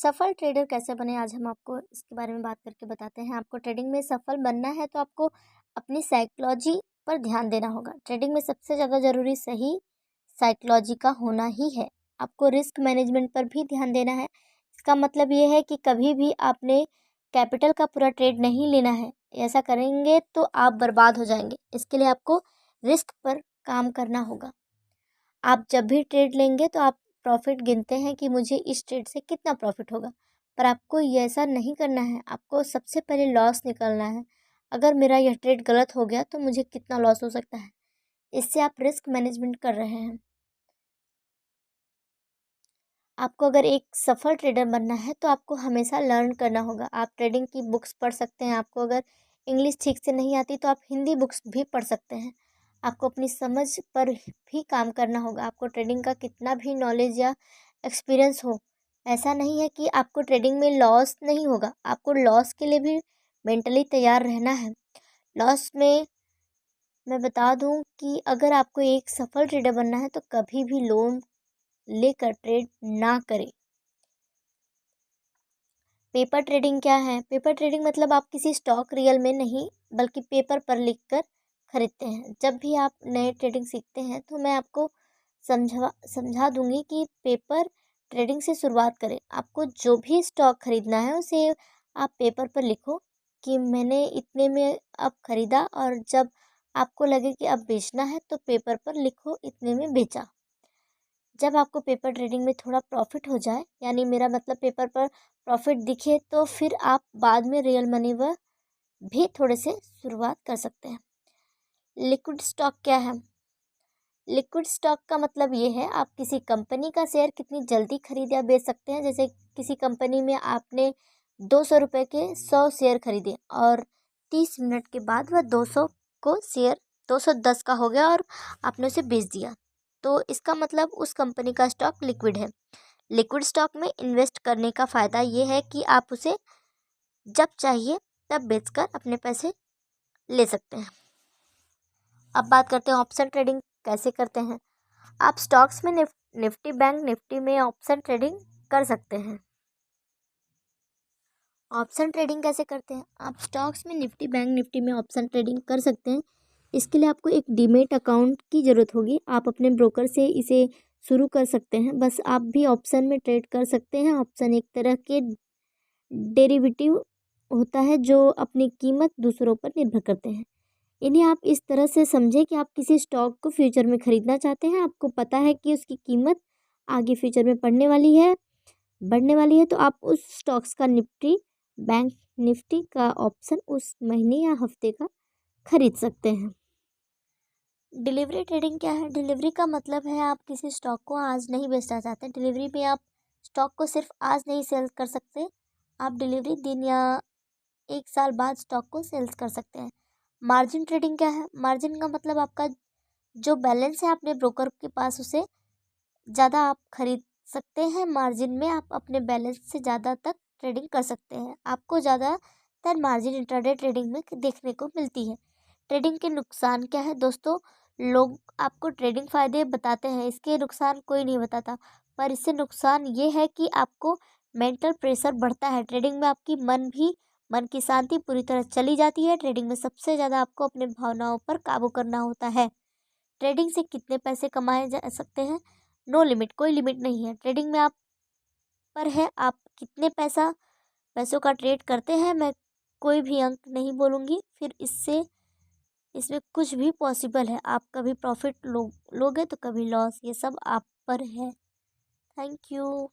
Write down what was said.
सफल ट्रेडर कैसे बने, आज हम आपको इसके बारे में बात करके बताते हैं। आपको ट्रेडिंग में सफल बनना है तो आपको अपनी साइकोलॉजी पर ध्यान देना होगा। ट्रेडिंग में सबसे ज़्यादा ज़रूरी सही साइकोलॉजी का होना ही है। आपको रिस्क मैनेजमेंट पर भी ध्यान देना है। इसका मतलब ये है कि कभी भी आपने कैपिटल का पूरा ट्रेड नहीं लेना है। ऐसा करेंगे तो आप बर्बाद हो जाएंगे। इसके लिए आपको रिस्क पर काम करना होगा। आप जब भी ट्रेड लेंगे तो आप प्रॉफिट गिनते हैं कि मुझे इस ट्रेड से कितना प्रॉफिट होगा, पर आपको ये ऐसा नहीं करना है। आपको सबसे पहले लॉस निकालना है। अगर मेरा यह ट्रेड गलत हो गया तो मुझे कितना लॉस हो सकता है, इससे आप रिस्क मैनेजमेंट कर रहे हैं। आपको अगर एक सफल ट्रेडर बनना है तो आपको हमेशा लर्न करना होगा। आप ट्रेडिंग की बुक्स पढ़ सकते हैं। आपको अगर इंग्लिश ठीक से नहीं आती तो आप हिंदी बुक्स भी पढ़ सकते हैं। आपको अपनी समझ पर भी काम करना होगा। आपको ट्रेडिंग का कितना भी नॉलेज या एक्सपीरियंस हो, ऐसा नहीं है कि आपको ट्रेडिंग में लॉस नहीं होगा। आपको लॉस के लिए भी मेंटली तैयार रहना है। लॉस में मैं बता दूं कि अगर आपको एक सफल ट्रेडर बनना है तो कभी भी लोन लेकर ट्रेड ना करें। पेपर ट्रेडिंग क्या है? पेपर ट्रेडिंग मतलब आप किसी स्टॉक रियल में नहीं बल्कि पेपर पर लिखकर खरीदते हैं। जब भी आप नए ट्रेडिंग सीखते हैं तो मैं आपको समझा दूंगी कि पेपर ट्रेडिंग से शुरुआत करें। आपको जो भी स्टॉक खरीदना है उसे आप पेपर पर लिखो कि मैंने इतने में अब खरीदा, और जब आपको लगे कि अब बेचना है तो पेपर पर लिखो इतने में बेचा। जब आपको पेपर ट्रेडिंग में थोड़ा प्रॉफिट हो जाए, यानी मेरा मतलब पेपर पर प्रॉफिट दिखे, तो फिर आप बाद में रियल मनी व भी थोड़े से शुरुआत कर सकते हैं। लिक्विड स्टॉक क्या है? लिक्विड स्टॉक का मतलब ये है आप किसी कंपनी का शेयर कितनी जल्दी खरीद या बेच सकते हैं। जैसे किसी कंपनी में आपने 200 रुपये के 100 शेयर खरीदे और 30 मिनट के बाद वह 200 को शेयर 210 का हो गया और आपने उसे बेच दिया, तो इसका मतलब उस कंपनी का स्टॉक लिक्विड है। लिक्विड स्टॉक में इन्वेस्ट करने का फ़ायदा ये है कि आप उसे जब चाहिए तब बेचकर अपने पैसे ले सकते हैं। अब बात करते हैं ऑप्शन ट्रेडिंग कैसे करते हैं। आप स्टॉक्स में निफ्टी बैंक निफ्टी में ऑप्शन ट्रेडिंग कर सकते हैं। ऑप्शन ट्रेडिंग कैसे करते हैं? आप स्टॉक्स में निफ्टी बैंक निफ्टी में ऑप्शन ट्रेडिंग कर सकते हैं। इसके लिए आपको एक डीमेट अकाउंट की ज़रूरत होगी। आप अपने ब्रोकर से इसे शुरू कर सकते हैं। बस आप भी ऑप्शन में ट्रेड कर सकते हैं। ऑप्शन एक तरह के डेरिवेटिव होता है जो अपनी कीमत दूसरों पर निर्भर करते हैं। इन्हें आप इस तरह से समझें कि आप किसी स्टॉक को फ्यूचर में खरीदना चाहते हैं। आपको पता है कि उसकी कीमत आगे फ्यूचर में बढ़ने वाली है, तो आप उस स्टॉक्स का निफ्टी बैंक निफ्टी का ऑप्शन उस महीने या हफ्ते का खरीद सकते हैं। डिलीवरी ट्रेडिंग क्या है? डिलीवरी का मतलब है आप किसी स्टॉक को आज नहीं बेचना चाहते। डिलीवरी में आप स्टॉक को सिर्फ आज नहीं सेल कर सकते, आप डिलीवरी दिन या 1 साल बाद स्टॉक को सेल्स कर सकते हैं। मार्जिन ट्रेडिंग क्या है? मार्जिन का मतलब आपका जो बैलेंस है अपने ब्रोकर के पास, उसे ज़्यादा आप खरीद सकते हैं। मार्जिन में आप अपने बैलेंस से ज़्यादा तक ट्रेडिंग कर सकते हैं। आपको ज़्यादातर मार्जिन इंट्राडे ट्रेडिंग में देखने को मिलती है। ट्रेडिंग के नुकसान क्या है दोस्तों? लोग आपको ट्रेडिंग फ़ायदे बताते हैं, इसके नुकसान कोई नहीं बताता। पर इससे नुकसान ये है कि आपको मेंटल प्रेशर बढ़ता है। ट्रेडिंग में आपकी मन की शांति पूरी तरह चली जाती है। ट्रेडिंग में सबसे ज़्यादा आपको अपने भावनाओं पर काबू करना होता है। ट्रेडिंग से कितने पैसे कमाए जा सकते हैं? नो लिमिट, कोई लिमिट नहीं है। ट्रेडिंग में आप पर है आप कितने पैसों का ट्रेड करते हैं। मैं कोई भी अंक नहीं बोलूँगी, फिर इसमें कुछ भी पॉसिबल है। आप कभी प्रॉफिट लोगे तो कभी लॉस, ये सब आप पर है। Thank you.